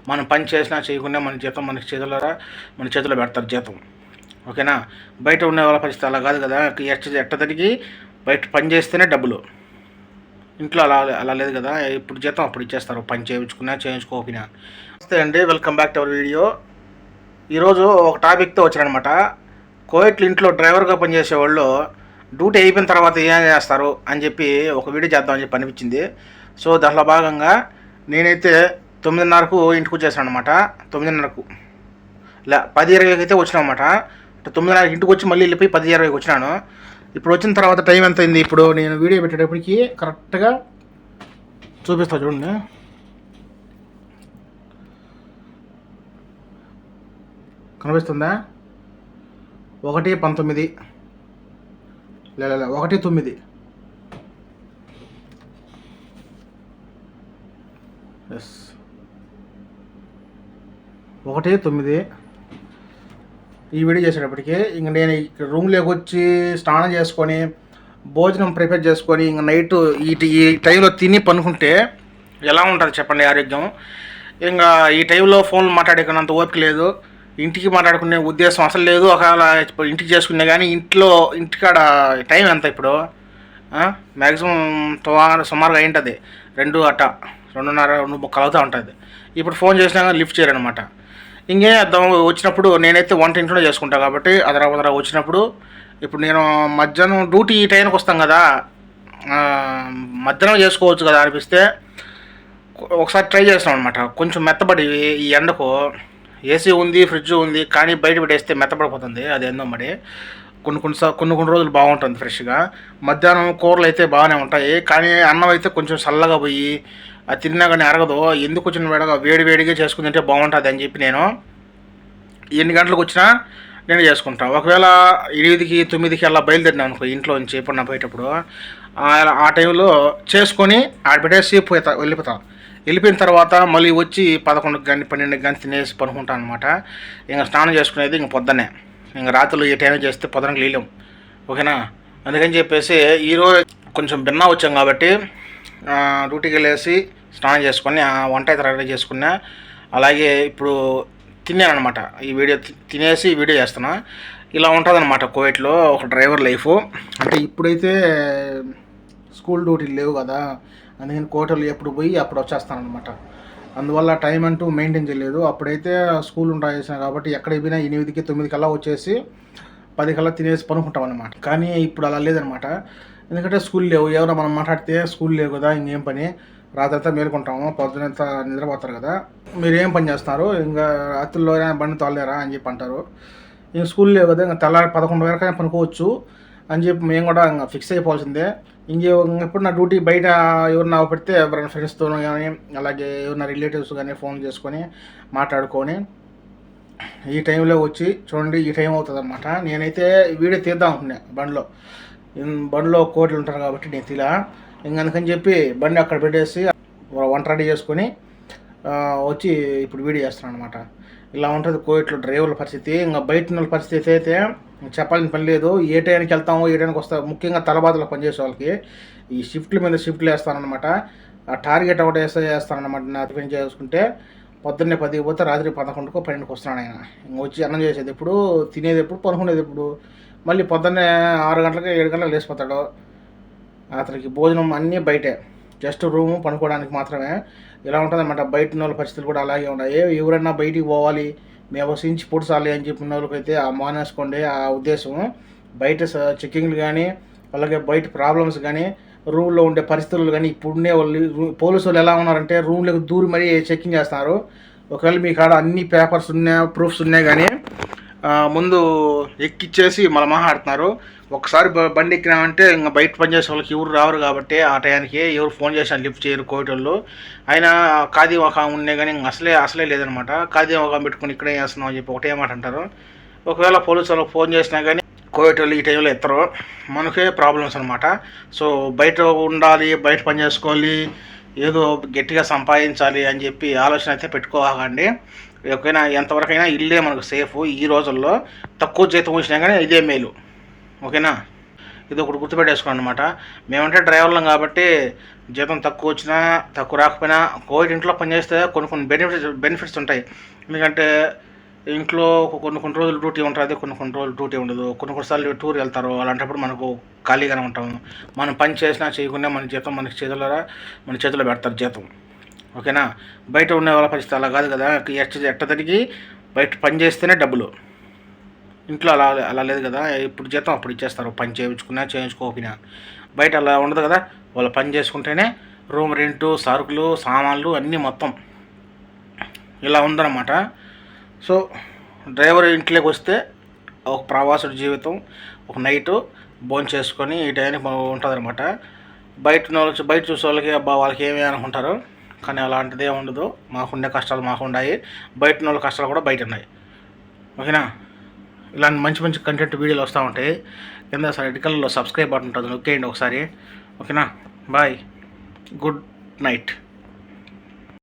మనం పని చేసినా చేయకుండా మన జీతం మన చేతిలో పెడతారు జీతం. ఓకేనా. బయట ఉన్న వాళ్ళ పరిస్థితి అలా కాదు కదా. ఎట్టదడికి బయట పని చేస్తేనే డబ్బులు, ఇంట్లో అలా అలా లేదు కదా. ఇప్పుడు జీతం అప్పుడు ఇచ్చేస్తారు, పని చేయించుకోకపోయినా. నమస్తే అండి, welcome back to our video. ఈరోజు ఒక టాపిక్తో వచ్చారనమాట. కోవిట్లో ఇంట్లో డ్రైవర్గా పనిచేసేవాళ్ళు డ్యూటీ అయిపోయిన తర్వాత ఏం చేస్తారు అని చెప్పి ఒక వీడియో చేద్దామని చెప్పి అనిపించింది. సో దాంట్లో భాగంగా నేనైతే 9:30కు ఇంటికి వచ్చేసాను అనమాట. 9:30కు 10:20కి అయితే వచ్చినా అనమాట. 9:30 ఇంటికి వచ్చి మళ్ళీ వెళ్ళిపోయి 10:20కి వచ్చినాను. ఇప్పుడు వచ్చిన తర్వాత టైం ఎంత అయింది, ఇప్పుడు నేను వీడియో పెట్టేటప్పటికి కరెక్ట్గా చూపిస్తా చూడండి. కనిపిస్తుందా? 1:19 1:09. ఎస్, 1:09 ఈ వీడియో చేసేటప్పటికి ఇంక నేను ఇక్కడ రూమ్లోకి వచ్చి స్నానం చేసుకొని భోజనం ప్రిపేర్ చేసుకొని ఇంక నైట్ ఈ టైంలో తిని పనుకుంటే ఎలా ఉంటుంది చెప్పండి ఆరోగ్యం. ఇంకా ఈ టైంలో ఫోన్లు మాట్లాడుకున్నంత ఓపిక లేదు, ఇంటికి మాట్లాడుకునే ఉద్దేశం అసలు లేదు. ఒకవేళ ఇంటికి చేసుకునే కానీ ఇంటికాడ టైం ఎంత ఇప్పుడు మ్యాక్సిమం సుమారుగా అయింటుంది 2:30 అవుతూ ఉంటుంది. ఇప్పుడు ఫోన్ చేసినా కానీ లిఫ్ట్ చేయరనమాట. ఇంకేం చేద్దాం, వచ్చినప్పుడు నేనైతే వంట ఇంట్లోనే చేసుకుంటాను కాబట్టి అదరా వచ్చినప్పుడు ఇప్పుడు నేను మధ్యాహ్నం డ్యూటీ ఈ టైంకి వస్తాం కదా, మధ్యాహ్నం చేసుకోవచ్చు కదా అనిపిస్తే ఒకసారి ట్రై చేస్తాం అనమాట. కొంచెం మెత్తబడి ఈ ఎండకు ఏసీ ఉంది, ఫ్రిడ్జ్ ఉంది, కానీ బయట పెట్టేస్తే మెత్తపడిపోతుంది. అదేందో మరి కొన్ని రోజులు బాగుంటుంది ఫ్రెష్గా. మధ్యాహ్నం కూరలు అయితే బాగానే ఉంటాయి, కానీ అన్నం అయితే కొంచెం చల్లగా పోయి అది తిన్నా కానీ అరగదు. ఎందుకు వచ్చిన వేడిగా చేసుకుని తింటే బాగుంటుంది అని చెప్పి నేను ఎన్ని గంటలకు వచ్చినా నేను చేసుకుంటాను. ఒకవేళ 8కి 9కి అలా బయలుదేరినాను అనుకో ఇంట్లో నుంచి ఎప్పుడు నా పోయేటప్పుడు, ఆ టైంలో చేసుకొని ఆడ పెట్టేసి వెళ్ళిపోయిన తర్వాత మళ్ళీ వచ్చి 11 గంట 12 గంట తినేసి పనుకుంటాను అనమాట. ఇంకా స్నానం చేసుకునేది ఇంక పొద్దున్నే, ఇంకా రాత్రులు ఈ టైం చేస్తే పొద్దునకి లేలేం. ఓకేనా. అందుకని చెప్పేసి ఈరోజు కొంచెం భిన్నా వచ్చాం కాబట్టి డ్యూటీకి వెళ్ళేసి స్నానం చేసుకొని వంట అయితే రెడీ చేసుకున్నా. అలాగే ఇప్పుడు తిన్నాను అనమాట. ఈ వీడియో తినేసి వీడియో చేస్తున్నా. ఇలా ఉంటుంది అనమాట కోవిట్లో ఒక డ్రైవర్ లైఫ్. అంటే ఇప్పుడైతే స్కూల్ డ్యూటీలు లేవు కదా, అందుకని కోవిట్లో ఎప్పుడు పోయి అప్పుడు వచ్చేస్తాను అనమాట. అందువల్ల టైం అంటూ మెయింటైన్ చేయలేదు. అప్పుడైతే స్కూల్ చేసాను కాబట్టి ఎక్కడికి పోయినా 8కి 9 వచ్చేసి 10 తినేసి పనుకుంటాం అనమాట. కానీ ఇప్పుడు అలా లేదనమాట. ఎందుకంటే స్కూల్ లేవు, ఎవరో మనం మాట్లాడితే స్కూల్ లేవు కదా, ఇంకేం పని, రాత్రంతా మేలుకుంటాము, పొద్దునంతా నిద్రపోతారు కదా, మీరు ఏం పని చేస్తున్నారు, ఇంకా రాత్రుల్లో బండి తోలేరా అని చెప్పి అంటారు. ఇంక స్కూల్ లేవు కదా, ఇంకా తెల్లారి 11 వరకు పనుకోవచ్చు అని చెప్పి మేము కూడా ఇంకా ఫిక్స్ అయిపోవాల్సిందే. ఎప్పుడు నా డ్యూటీ బయట ఎవరన్నా పెడితే ఎవరైనా ఫ్రెండ్స్తో కానీ అలాగే ఎవరైనా రిలేటివ్స్ కానీ ఫోన్ చేసుకొని మాట్లాడుకొని ఈ టైంలో వచ్చి చూడండి, ఈ టైం అవుతుంది అనమాట. నేనైతే వీడియో తీద్దాం అనుకున్నా బండిలో కోట్లు ఉంటారు కాబట్టి నేను తీలా. అందుకని చెప్పి బండి అక్కడ పెట్టేసి వంట రెడీ చేసుకొని వచ్చి ఇప్పుడు వీడియో చేస్తున్నాను అనమాట. ఇలా ఉంటుంది కోవిట్లో డ్రైవర్ల పరిస్థితి. ఇంకా బయట ఉన్న పరిస్థితి అయితే చెప్పాలని పని లేదు. ఏ టైంకి వెళ్తామో ఏ టైంకి వస్తాం. ముఖ్యంగా తలబాదులో పనిచేసే వాళ్ళకి ఈ షిఫ్ట్ల మీద షిఫ్ట్లు వేస్తానమాట. ఆ టార్గెట్ ఒకటి వేస్తానమాట. నా పని చేసుకుంటే పొద్దున్నే 10కి పోతే రాత్రి 11కో 12కి వస్తున్నాను ఆయన. ఇంక వచ్చి అన్నం చేసేది ఎప్పుడు, తినేది ఎప్పుడు, పనుకునేది ఎప్పుడు, మళ్ళీ పొద్దున్నే 6 గంటలకి 7 గంటలకు లేచిపోతాడు. అతనికి భోజనం అన్నీ బయటే, జస్ట్ రూము పనుకోవడానికి మాత్రమే. ఇలా ఉంటుందన్నమాట. బయట ఉన్న వాళ్ళ పరిస్థితులు కూడా అలాగే ఉన్నాయి. ఎవరైనా బయటికి పోవాలి, మేము సించి పొడిచాలి అని చెప్పిన వాళ్ళకైతే ఆ మానేసుకోండి ఆ ఉద్దేశం. బయట చెక్కింగ్లు కానీ అలాగే బయట ప్రాబ్లమ్స్ కానీ రూమ్లో ఉండే పరిస్థితులు కానీ ఇప్పుడునే పోలీసు వాళ్ళు ఎలా ఉన్నారంటే రూమ్లోకి దూరి మరీ చెక్కింగ్ చేస్తున్నారు. ఒకవేళ మీ కాడ అన్ని పేపర్స్ ఉన్నాయి, ప్రూఫ్స్ ఉన్నాయి కానీ ముందు ఎక్కిచ్చేసి మళ్ళీ మాట్లాడుతున్నారు. ఒకసారి బండి ఎక్కినామంటే ఇంకా బయట పనిచేసే వాళ్ళకి ఎవరు రారు కాబట్టి ఆ టయానికి ఎవరు ఫోన్ చేసినా లిఫ్ట్ చేయరు కోవిడ్ వాళ్ళు. అయినా ఖాదీ ముఖం ఉన్నాయి కానీ అసలే లేదనమాట. ఖాదీ ముఖం పెట్టుకుని ఇక్కడే చేస్తున్నాం అని చెప్పి ఒకటే మాట అంటారు. ఒకవేళ పోలీసు వాళ్ళకి ఫోన్ చేసినా కానీ కోవిడ్ వాళ్ళు ఈ టైంలో ఎత్తరు. మనకే ప్రాబ్లమ్స్ అనమాట. సో బయట ఉండాలి, బయట పని చేసుకోవాలి, ఏదో గట్టిగా సంపాదించాలి అని చెప్పి ఆలోచన అయితే పెట్టుకోకండి. ఓకేనా. ఎంతవరకైనా ఇల్లే మనకు సేఫ్. ఈ రోజుల్లో తక్కువ జీతం వచ్చినా కానీ ఇదే మేలు. ఓకేనా. ఇది ఒకటి గుర్తుపెట్టేసుకోండి అనమాట. మేమంటే డ్రైవర్లం కాబట్టి జీతం తక్కువ వచ్చినా తక్కువ రాకపోయినా కోవిడ్ ఇంట్లో పనిచేస్తే కొన్ని బెనిఫిట్స్ ఉంటాయి. ఎందుకంటే ఇంట్లో కొన్ని రోజులు డ్యూటీ ఉంటుంది, కొన్ని రోజులు డ్యూటీ ఉండదు, కొన్నిసార్లు టూర్ వెళ్తారు. అలాంటప్పుడు మనకు ఖాళీగానే ఉంటాము. మనం పని చేసినా చేయకుండా మన జీతం మన చేతిలో పెడతారు జీతం. ఓకేనా? బయట ఉన్న వాళ్ళ పరిస్థితి అలా కాదు కదా. ఎట్టదడికి బయట పని చేస్తేనే డబ్బులు. ఇంట్లో అలా లేదు కదా. ఇప్పుడు జీతం అప్పుడు ఇచ్చేస్తారు, పని చేయించుకోకపోయినా. బయట అలా ఉండదు కదా. వాళ్ళు పని చేసుకుంటేనే రూమ్ రెంటు, సరుకులు, సామాన్లు అన్నీ మొత్తం ఇలా ఉందన్నమాట. సో డ్రైవర్ ఇంట్లోకి వస్తే ఒక ప్రవాసుడి జీవితం ఒక నైటు భోజనం చేసుకొని ఈ టైంకి ఉంటుందన్నమాట. బయట చూసే వాళ్ళకి అబ్బా వాళ్ళకి ఏమి అనుకుంటారు, కానీ అలాంటిదే ఉండదు. మాకుండే కష్టాలు మాకున్నాయి, బయట వాళ్ళ కష్టాలు కూడా బయట ఉన్నాయి. ఓకేనా? ఇలాంటి మంచి కంటెంట్ వీడియోలు వస్తూ ఉంటాయి. కింద రెడ్ కలర్లో సబ్స్క్రైబ్ బటన్ ఉంటుంది, నొక్కేయండి ఒకసారి. ఓకేనా? Bye, good night.